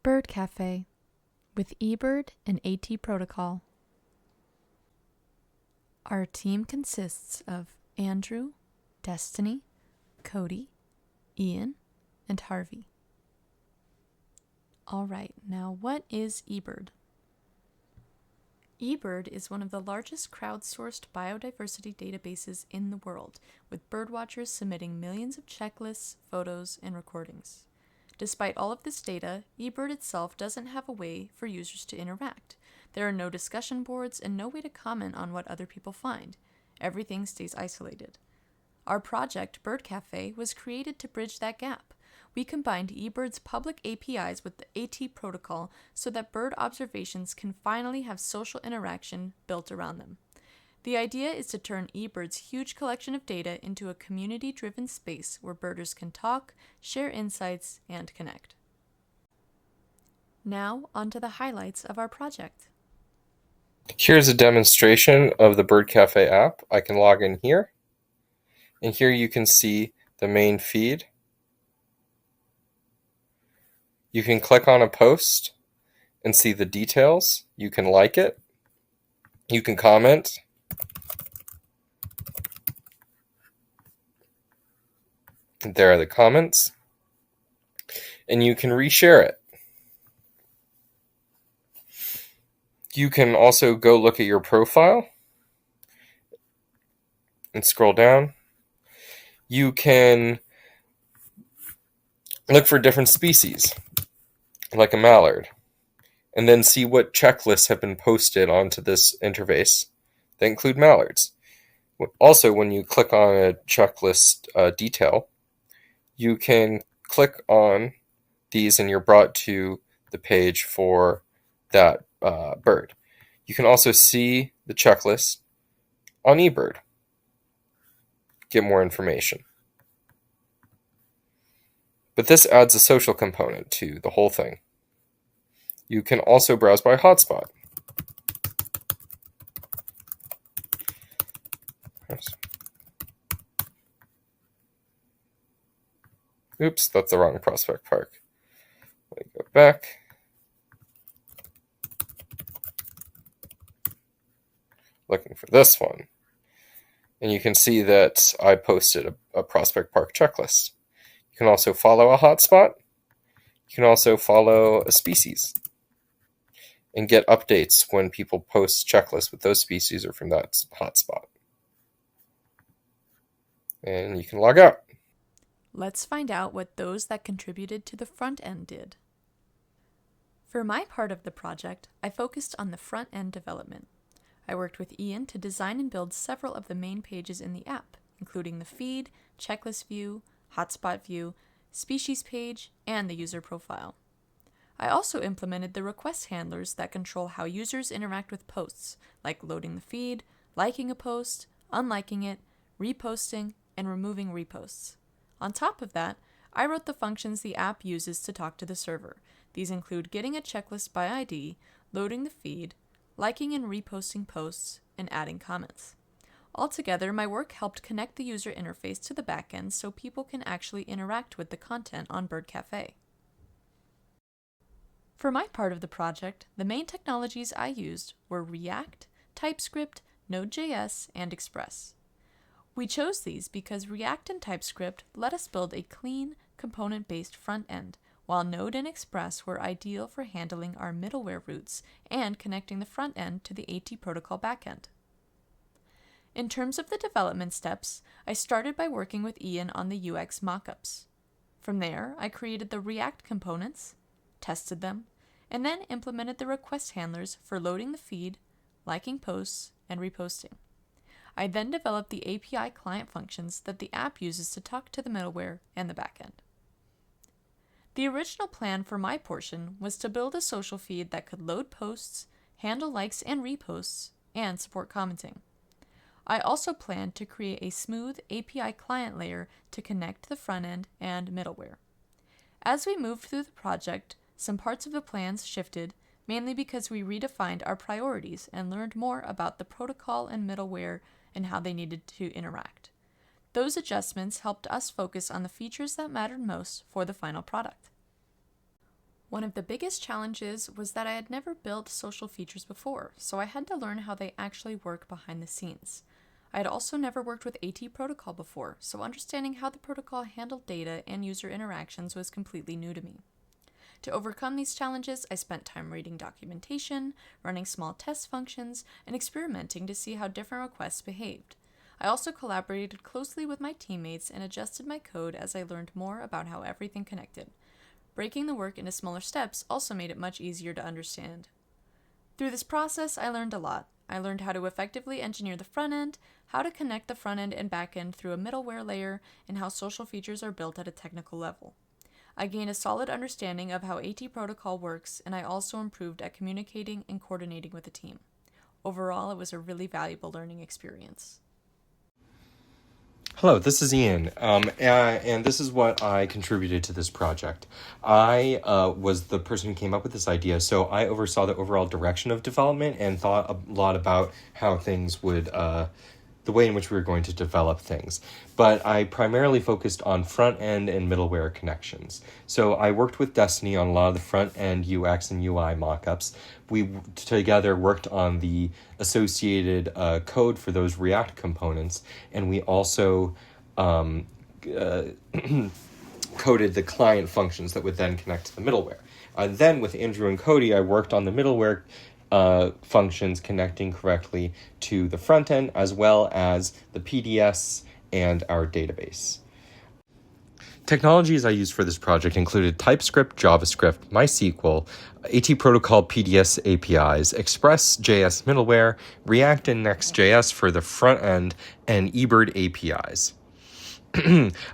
BirdCafe with eBird and ATProtocol. Our team consists of Andrew, Destiny, Cody, Ian, and Harvey. Alright, now what is eBird? eBird is one of the largest crowdsourced biodiversity databases in the world, with birdwatchers submitting millions of checklists, photos, and recordings. Despite all of this data, eBird itself doesn't have a way for users to interact. There are no discussion boards and no way to comment on what other people find. Everything stays isolated. Our project, BirdCafe, was created to bridge that gap. We combined eBird's public APIs with the ATProtocol so that bird observations can finally have social interaction built around them. The idea is to turn eBird's huge collection of data into a community-driven space where birders can talk, share insights, and connect. Now, onto the highlights of our project. Here's a demonstration of the BirdCafe app. I can log in here, and here you can see the main feed. You can click on a post and see the details. You can like it. You can comment. There are the comments. And you can reshare it. You can also go look at your profile and scroll down. You can look for different species, like a mallard, and then see what checklists have been posted onto this interface that include mallards. Also, when you click on a checklist detail, you can click on these and you're brought to the page for that bird. You can also see the checklist on eBird. Get more information. But this adds a social component to the whole thing. You can also browse by hotspot. Oops, that's the wrong Prospect Park. Let me go back. Looking for this one. And you can see that I posted a Prospect Park checklist. You can also follow a hotspot. You can also follow a species and get updates when people post checklists with those species or from that hotspot. And you can log out. Let's find out what those that contributed to the front end did. For my part of the project, I focused on the front end development. I worked with Ian to design and build several of the main pages in the app, including the feed, checklist view, hotspot view, species page, and the user profile. I also implemented the request handlers that control how users interact with posts, like loading the feed, liking a post, unliking it, reposting, and removing reposts. On top of that, I wrote the functions the app uses to talk to the server. These include getting a checklist by ID, loading the feed, liking and reposting posts, and adding comments. Altogether, my work helped connect the user interface to the backend so people can actually interact with the content on BirdCafe. For my part of the project, the main technologies I used were React, TypeScript, Node.js, and Express. We chose these because React and TypeScript let us build a clean, component-based front end, while Node and Express were ideal for handling our middleware routes and connecting the front end to the ATProtocol backend. In terms of the development steps, I started by working with Ian on the UX mockups. From there, I created the React components, tested them, and then implemented the request handlers for loading the feed, liking posts, and reposting. I then developed the API client functions that the app uses to talk to the middleware and the backend. The original plan for my portion was to build a social feed that could load posts, handle likes and reposts, and support commenting. I also planned to create a smooth API client layer to connect the front end and middleware. As we moved through the project, some parts of the plans shifted, mainly because we redefined our priorities and learned more about the protocol and middleware and how they needed to interact. Those adjustments helped us focus on the features that mattered most for the final product. One of the biggest challenges was that I had never built social features before, so I had to learn how they actually work behind the scenes. I had also never worked with ATProtocol before, so understanding how the protocol handled data and user interactions was completely new to me. To overcome these challenges, I spent time reading documentation, running small test functions, and experimenting to see how different requests behaved. I also collaborated closely with my teammates and adjusted my code as I learned more about how everything connected. Breaking the work into smaller steps also made it much easier to understand. Through this process, I learned a lot. I learned how to effectively engineer the front end, how to connect the front end and back end through a middleware layer, and how social features are built at a technical level. I gained a solid understanding of how ATProtocol works, and I also improved at communicating and coordinating with the team. Overall, it was a really valuable learning experience. Hello, this is Ian, and this is what I contributed to this project. I was the person who came up with this idea, so I oversaw the overall direction of development and thought a lot about how things would, the way in which we were going to develop things. But I primarily focused on front-end and middleware connections. So I worked with Destiny on a lot of the front-end UX and UI mockups. We together worked on the associated code for those React components, and we also coded the client functions that would then connect to the middleware. Then with Andrew and Cody, I worked on the middleware functions connecting correctly to the front end, as well as the PDS and our database. Technologies I used for this project included TypeScript, JavaScript, MySQL, ATProtocol PDS APIs, Express.js middleware, React and Next.js for the front end, and eBird APIs.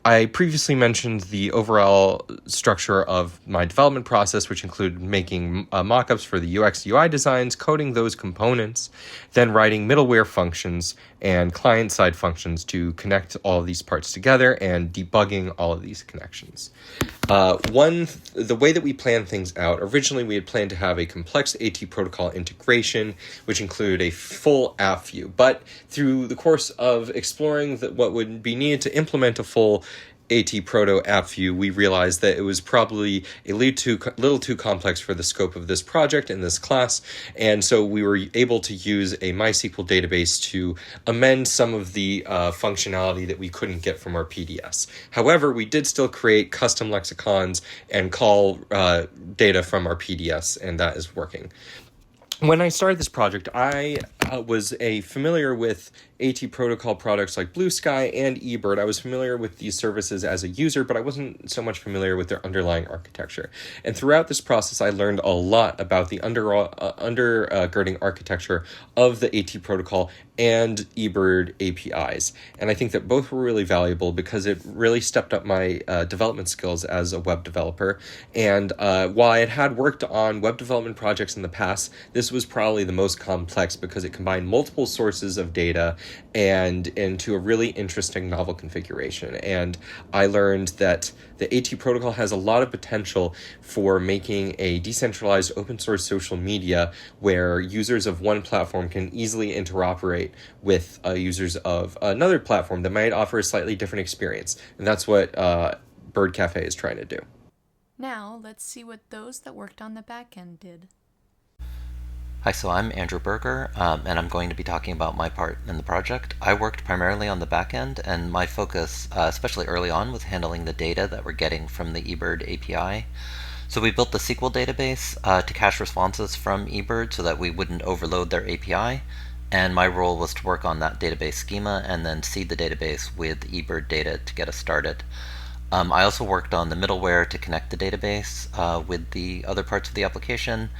I previously mentioned the overall structure of my development process, which included making mockups for the UX UI designs, coding those components, then writing middleware functions and client-side functions to connect all of these parts together and debugging all of these connections. The way that we planned things out, originally we had planned to have a complex ATProtocol integration, which included a full app view. But through the course of exploring what would be needed to implement a full ATProto app view, we realized that it was probably a little too complex for the scope of this project and this class, and so we were able to use a MySQL database to amend some of the functionality that we couldn't get from our PDS. However, we did still create custom lexicons and call data from our PDS, and that is working. When I started this project, I was familiar with ATProtocol products like Blue Sky and eBird. I was familiar with these services as a user, but I wasn't so much familiar with their underlying architecture. And throughout this process, I learned a lot about the undergirding architecture of the ATProtocol and eBird APIs. And I think that both were really valuable because it really stepped up my development skills as a web developer. And while I had worked on web development projects in the past, this was probably the most complex because it combined multiple sources of data and into a really interesting novel configuration. And I learned that the ATProtocol has a lot of potential for making a decentralized open source social media where users of one platform can easily interoperate with users of another platform that might offer a slightly different experience. And that's what BirdCafe is trying to do. Now, let's see what those that worked on the back end did. Hi, so I'm Andrew Berger, and I'm going to be talking about my part in the project. I worked primarily on the back end, and my focus, especially early on, was handling the data that we're getting from the eBird API. So we built the SQL database to cache responses from eBird so that we wouldn't overload their API, and my role was to work on that database schema and then seed the database with eBird data to get us started. I also worked on the middleware to connect the database with the other parts of the application.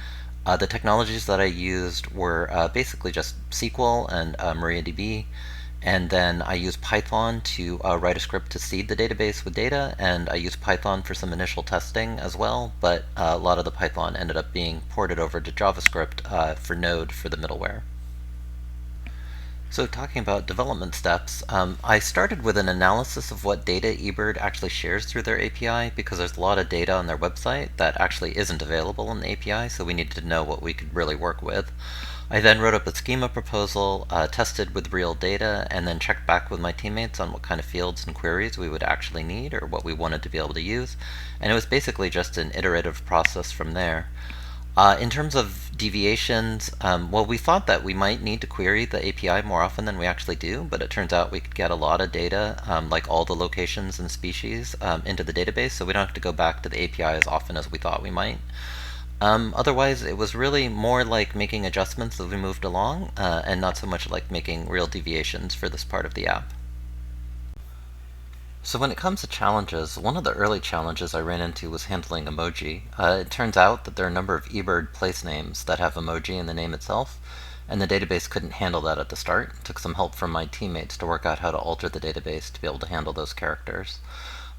The technologies that I used were basically just SQL and MariaDB, and then I used Python to write a script to seed the database with data, and I used Python for some initial testing as well, but a lot of the Python ended up being ported over to JavaScript for Node for the middleware. So talking about development steps, I started with an analysis of what data eBird actually shares through their API because there's a lot of data on their website that actually isn't available in the API, so we needed to know what we could really work with. I then wrote up a schema proposal, tested with real data, and then checked back with my teammates on what kind of fields and queries we would actually need or what we wanted to be able to use. And it was basically just an iterative process from there. In terms of deviations, well, we thought that we might need to query the API more often than we actually do, but it turns out we could get a lot of data, like all the locations and species, into the database, so we don't have to go back to the API as often as we thought we might. Otherwise, it was really more like making adjustments as we moved along, and not so much like making real deviations for this part of the app. So when it comes to challenges, one of the early challenges I ran into was handling emoji. It turns out that there are a number of eBird place names that have emoji in the name itself, and the database couldn't handle that at the start. It took some help from my teammates to work out how to alter the database to be able to handle those characters.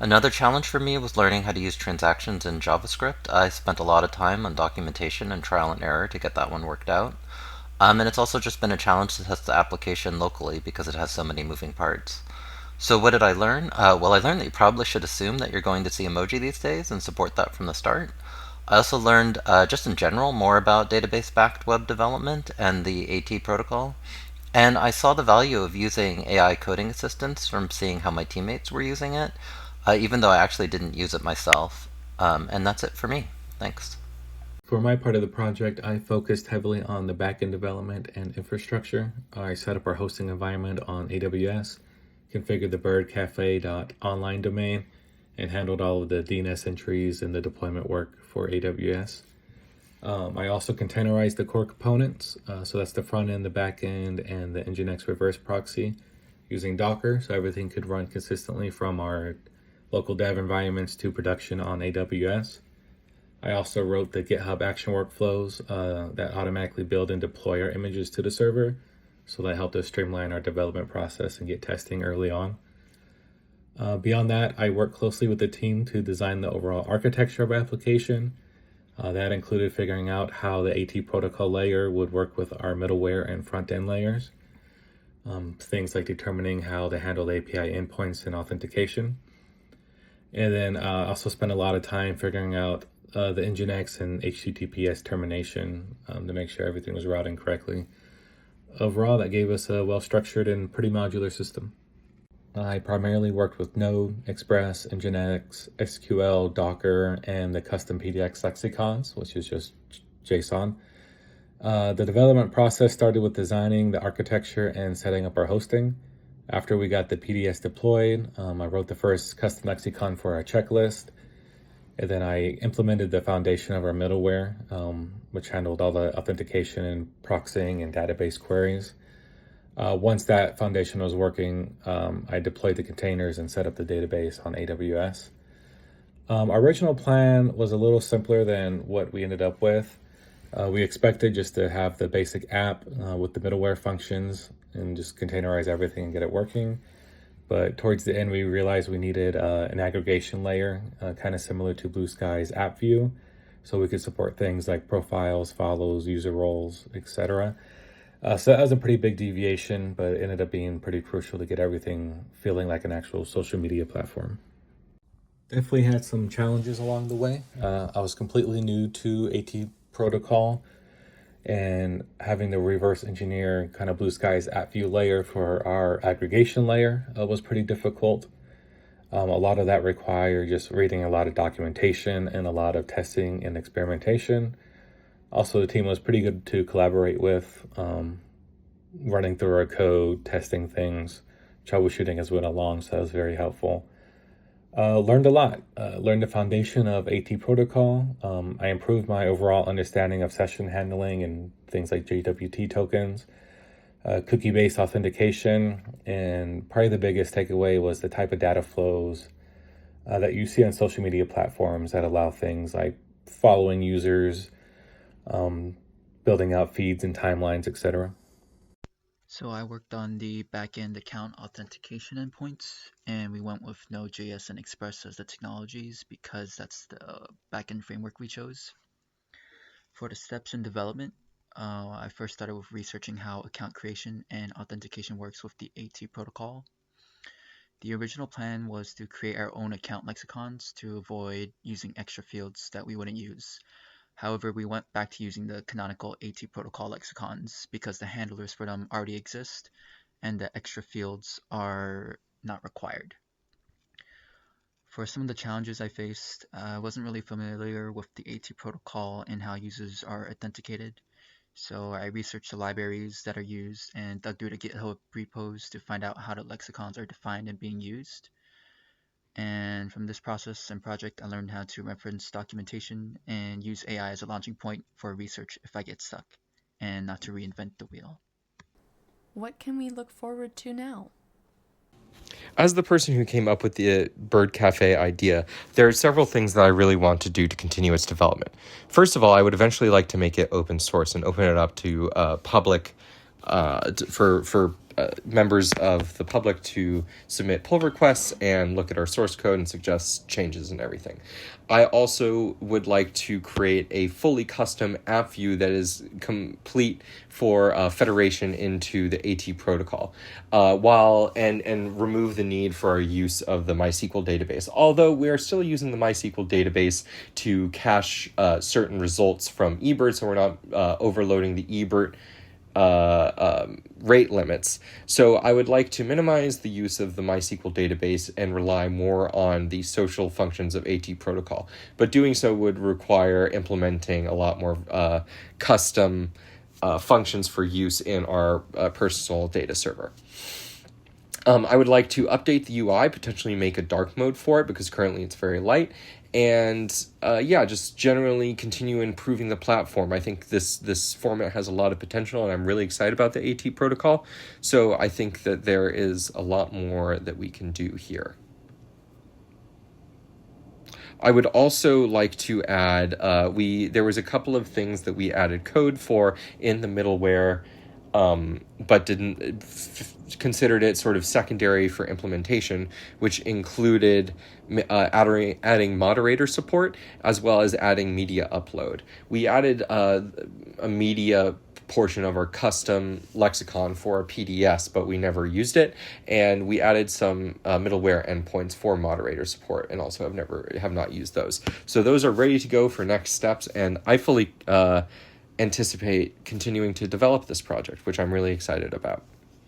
Another challenge for me was learning how to use transactions in JavaScript. I spent a lot of time on documentation and trial and error to get that one worked out. And it's also just been a challenge to test the application locally because it has so many moving parts. So what did I learn? Well, I learned that you probably should assume that you're going to see emoji these days and support that from the start. I also learned, just in general, more about database-backed web development and the AT protocol. And I saw the value of using AI coding assistance from seeing how my teammates were using it, even though I actually didn't use it myself. And that's it for me. Thanks. For my part of the project, I focused heavily on the backend development and infrastructure. I set up our hosting environment on AWS, configured the BirdCafe.online domain, and handled all of the DNS entries and the deployment work for AWS. I also containerized the core components, so that's the front end, the back end, and the Nginx reverse proxy using Docker, so everything could run consistently from our local dev environments to production on AWS. I also wrote the GitHub action workflows that automatically build and deploy our images to the server, so that helped us streamline our development process and get testing early on. Beyond that, I worked closely with the team to design the overall architecture of our application. That included figuring out how the AT protocol layer would work with our middleware and front-end layers. Things like determining how to handle the API endpoints and authentication. And then also spent a lot of time figuring out the Nginx and HTTPS termination to make sure everything was routing correctly. Overall, that gave us a well-structured and pretty modular system. I primarily worked with Node, Express, Nginx, SQL, Docker, and the custom PDX lexicons, which is just JSON. The development process started with designing the architecture and setting up our hosting. After we got the PDS deployed, I wrote the first custom lexicon for our checklist, and then I implemented the foundation of our middleware, which handled all the authentication and proxying and database queries. Once that foundation was working, I deployed the containers and set up the database on AWS. Our original plan was a little simpler than what we ended up with. We expected just to have the basic app with the middleware functions and just containerize everything and get it working. But towards the end, we realized we needed an aggregation layer, kind of similar to Blue Sky's app view, so we could support things like profiles, follows, user roles, etc. So that was a pretty big deviation, but it ended up being pretty crucial to get everything feeling like an actual social media platform. Definitely had some challenges along the way. I was completely new to AT protocol, and having to reverse engineer kind of Blue Sky's app view layer for our aggregation layer was pretty difficult. A lot of that required just reading a lot of documentation and a lot of testing and experimentation. Also, the team was pretty good to collaborate with, running through our code, testing things, troubleshooting as we went along, so that was very helpful. Learned a lot. Learned the foundation of AT protocol. I improved my overall understanding of session handling and things like JWT tokens, cookie-based authentication, and probably the biggest takeaway was the type of data flows that you see on social media platforms that allow things like following users, building out feeds and timelines, etc. So I worked on the backend account authentication endpoints, and we went with Node.js and Express as the technologies because that's the backend framework we chose. For the steps in development, I first started with researching how account creation and authentication works with the AT protocol. The original plan was to create our own account lexicons to avoid using extra fields that we wouldn't use. However, we went back to using the canonical AT protocol lexicons because the handlers for them already exist and the extra fields are not required. For some of the challenges I faced, I wasn't really familiar with the AT protocol and how users are authenticated. So I researched the libraries that are used and dug through the GitHub repos to find out how the lexicons are defined and being used. And from this process and project, I learned how to reference documentation and use AI as a launching point for research if I get stuck, and not to reinvent the wheel. What can we look forward to now? As the person who came up with the BirdCafe idea, there are several things that I really want to do to continue its development. First of all, I would eventually like to make it open source and open it up to public for members of the public to submit pull requests and look at our source code and suggest changes and everything. I also would like to create a fully custom app view that is complete for federation into the AT protocol, and remove the need for our use of the MySQL database. Although we are still using the MySQL database to cache certain results from eBird, so we're not overloading the eBird rate limits. So I would like to minimize the use of the MySQL database and rely more on the social functions of AT protocol. But doing so would require implementing a lot more custom functions for use in our personal data server. I would like to update the UI, potentially make a dark mode for it because currently it's very light. And just generally continue improving the platform. I think this format has a lot of potential, and I'm really excited about the AT protocol. So I think that there is a lot more that we can do here. I would also like to add, there was a couple of things that we added code for in the middleware, but didn't considered it sort of secondary for implementation, which included adding moderator support as well as adding media upload. We added a media portion of our custom lexicon for our PDS, but we never used it, and we added some middleware endpoints for moderator support, and also have not used those. So those are ready to go for next steps, and I fully anticipate continuing to develop this project, which I'm really excited about.